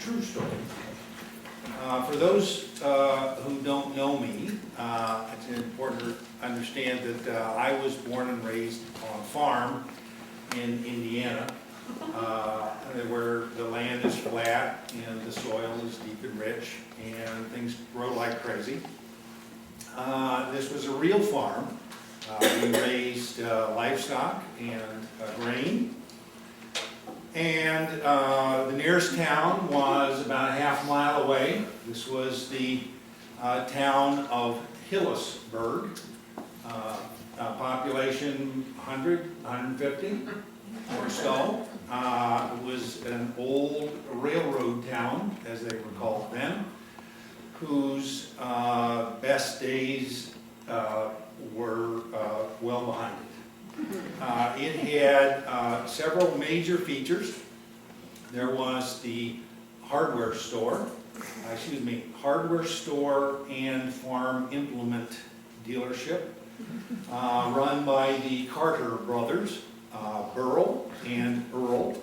true story. For those who don't know me, it's important to understand that I was born and raised on a farm in Indiana, where the land is flat and the soil is deep and rich and things grow like crazy. This was a real farm. We raised livestock and grain. And the nearest town was about a half-mile away. This was the town of Hillisburg, population 100, 150 or so. It was an old railroad town, as they were called then, whose best days were well behind it. It had several major features. There was the hardware store and farm implement dealership, run by the Carter brothers, Burl and Earl.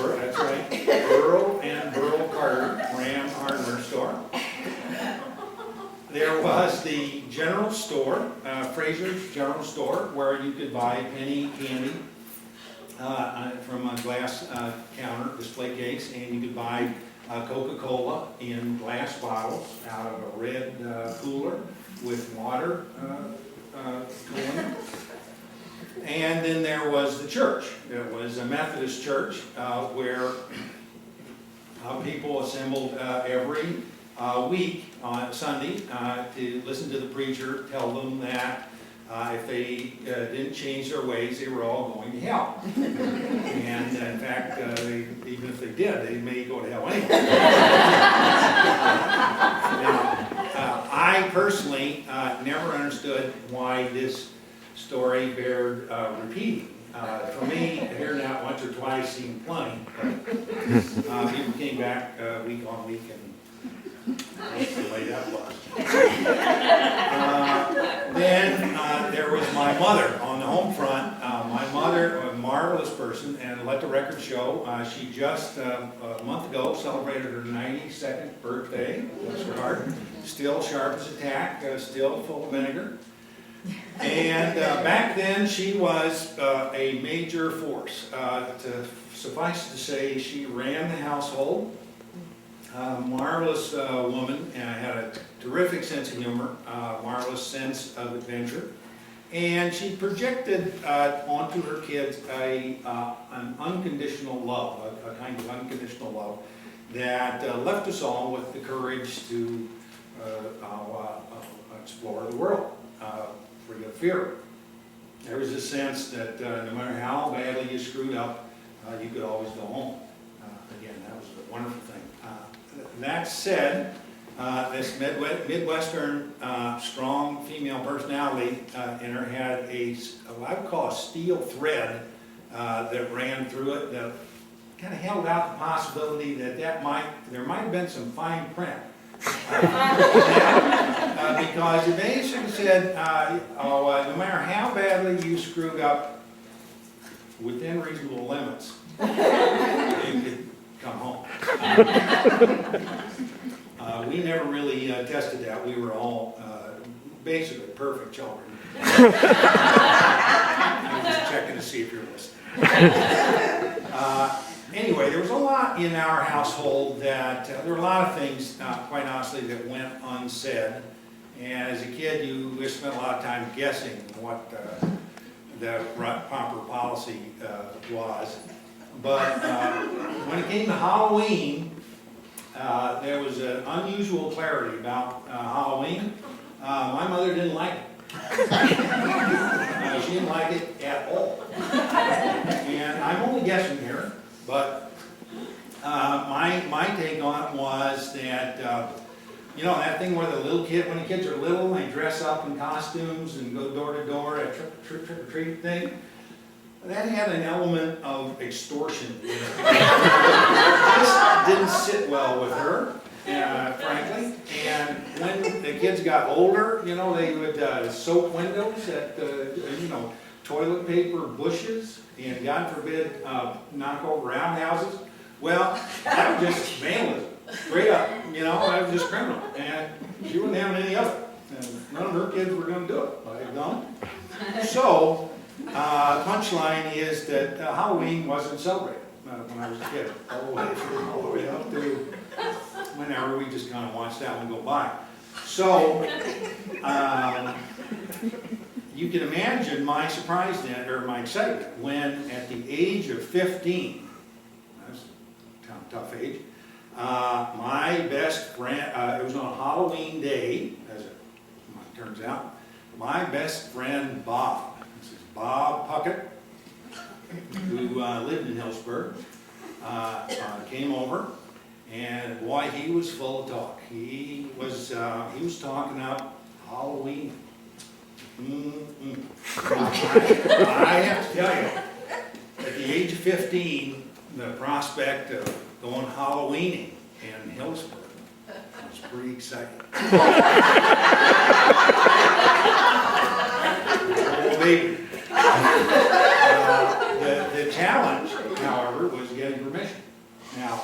That's right, Earl and Burl Carter ran a hardware store. There was the general store, Fraser's General Store, where you could buy penny candy from a glass counter display case, and you could buy Coca-Cola in glass bottles out of a red cooler with water cooling. And then there was the church. It was a Methodist church where people assembled every week on Sunday to listen to the preacher tell them that if they didn't change their ways, they were all going to hell. And in fact, even if they did, they may go to hell anyway. Now, I personally never understood why this story bared repeating. For me, hearing that once or twice seemed plenty, but people came back week on week and that's the way that was. Then there was my mother on the home front. My mother, a marvelous person, and let the record show, she just a month ago celebrated her 92nd birthday. Bless her heart. Still sharp as a tack, still full of vinegar. And back then she was a major force. Suffice to say, she ran the household. Marvelous woman, had a terrific sense of humor, marvelous sense of adventure, and she projected onto her kids an unconditional love, a kind of unconditional love that left us all with the courage to explore the world free of fear. There was a sense that no matter how badly you screwed up, you could always go home. Again, that was a wonderful thing. That said, this Midwestern strong female personality in her had what I would call a steel thread that ran through it that kind of held out the possibility that there might have been some fine print. Because it basically said, no matter how badly you screwed up, within reasonable limits, you could come home. We never really tested that. We were all basically perfect children. I'm just checking to see if you're listening. Anyway, there was a lot in our household that, there were a lot of things, quite honestly, that went unsaid. And as a kid, you spent a lot of time guessing what the proper policy was. But when it came to Halloween, there was an unusual clarity about Halloween. My mother didn't like it. She didn't like it at all. And I'm only guessing here, but my take on it was that, you know, that thing where when the kids are little, they dress up in costumes and go door to door, that trick or treat thing. That had an element of extortion. It just didn't sit well with her, frankly. And when the kids got older, you know, they would soak windows at, toilet paper bushes and, God forbid, knock over outhouses. Well, that was just vandalism, straight up. You know, that was just criminal. And she wouldn't have any of it. And none of her kids were going to do it. I don't. So, punchline is that Halloween wasn't celebrated when I was a kid, all the way up to whenever we just kind of watched that one go by. So, you can imagine my surprise then, or my excitement, when at the age of 15, that's a tough age, my best friend, it was on a Halloween day, as it turns out, my best friend Bob, this is Bob Puckett, who lived in Hillsburg, came over, and boy, he was full of talk. He was talking up Halloween. I have to tell you, at the age of 15, the prospect of going Halloweening in Hillsburg was pretty exciting. Oh, baby. The challenge, however, was getting permission. Now,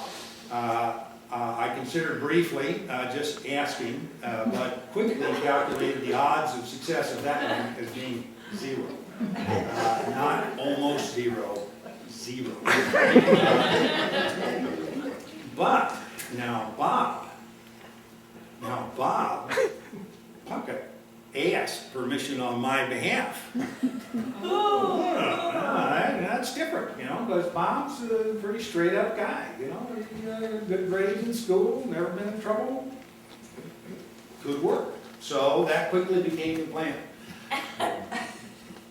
I considered briefly just asking, but quickly calculated the odds of success of that one as being 0. Not almost 0, 0. But now Bob Puckett asked permission on my behalf. That's different, you know, because Bob's a pretty straight up guy, you know, good grades in school, never been in trouble, good work. So that quickly became the plan,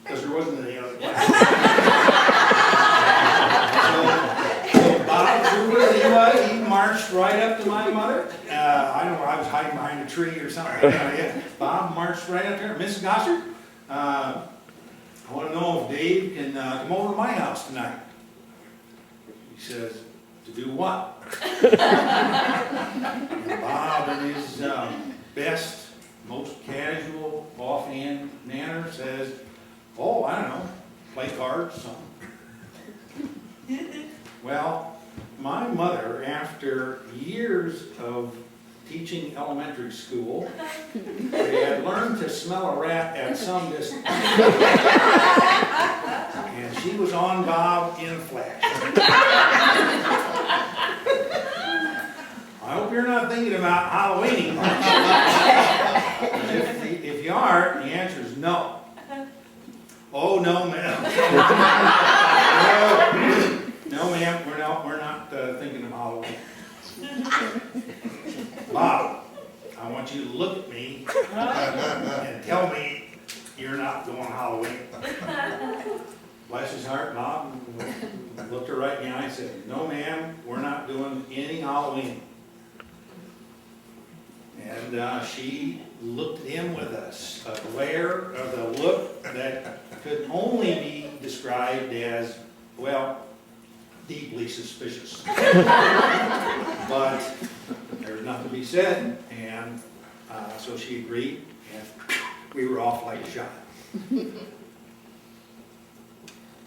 because there wasn't any other plan. So Bob, he marched right up to my mother. I don't know, I was hiding behind a tree or something. Bob marched right up there. Mrs. Gossard, I want to know if Dave can come over to my house tonight. He says, to do what? And Bob, in his best, most casual, offhand manner, says, oh, I don't know, play cards, something. Well, my mother, after years of teaching elementary school, had learned to smell a rat at some distance. And she was on Bob in a flash. I hope you're not thinking about Halloween. If you are, the answer is no. Oh, no, ma'am. No, ma'am, we're not thinking of Halloween. Bob, I want you to look at me and tell me you're not going Halloween. Bless his heart, Bob looked her right in the eye and said, no, ma'am, we're not doing any Halloween. And she looked at him with a glare of the look that could only be described as, well, deeply suspicious. But there's nothing to be said, and so she agreed, and we were off like a shot.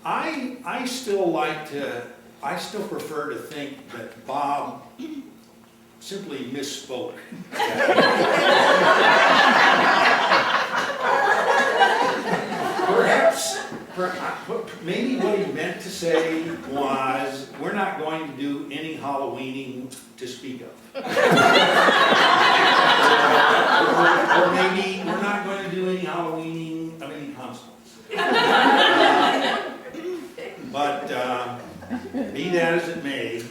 I still prefer to think that Bob simply misspoke. Maybe what he meant to say was, we're not going to do any Halloweening to speak of. Or maybe we're not going to do any Halloweening of any consequence. But be that as it may,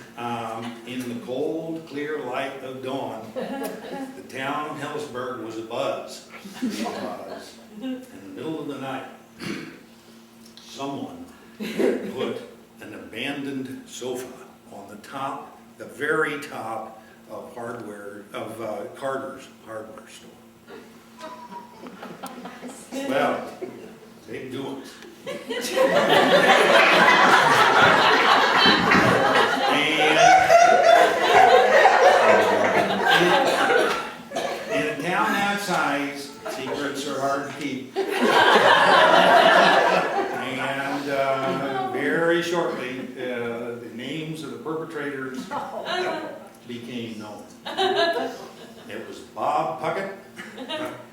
in the cold, clear light of dawn, the town of Hillsburg was abuzz. In the middle of the night, someone put an abandoned sofa on the very top of Carter's hardware store. Well, they do it. And in a town that size, secrets are hard to keep. became known. It was Bob Puckett,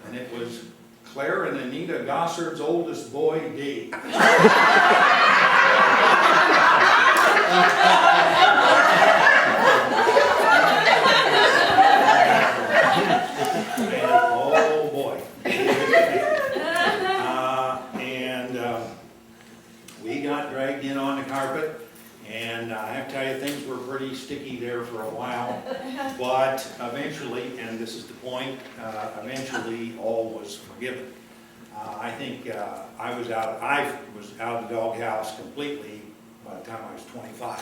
and it was Claire and Anita Gossard's oldest boy, Dave. And, oh boy. We got dragged in on the carpet, and I have to tell you, things were pretty sticky there for a while. But eventually, and this is the point, eventually all was forgiven. I think I was out of the doghouse completely by the time I was 25.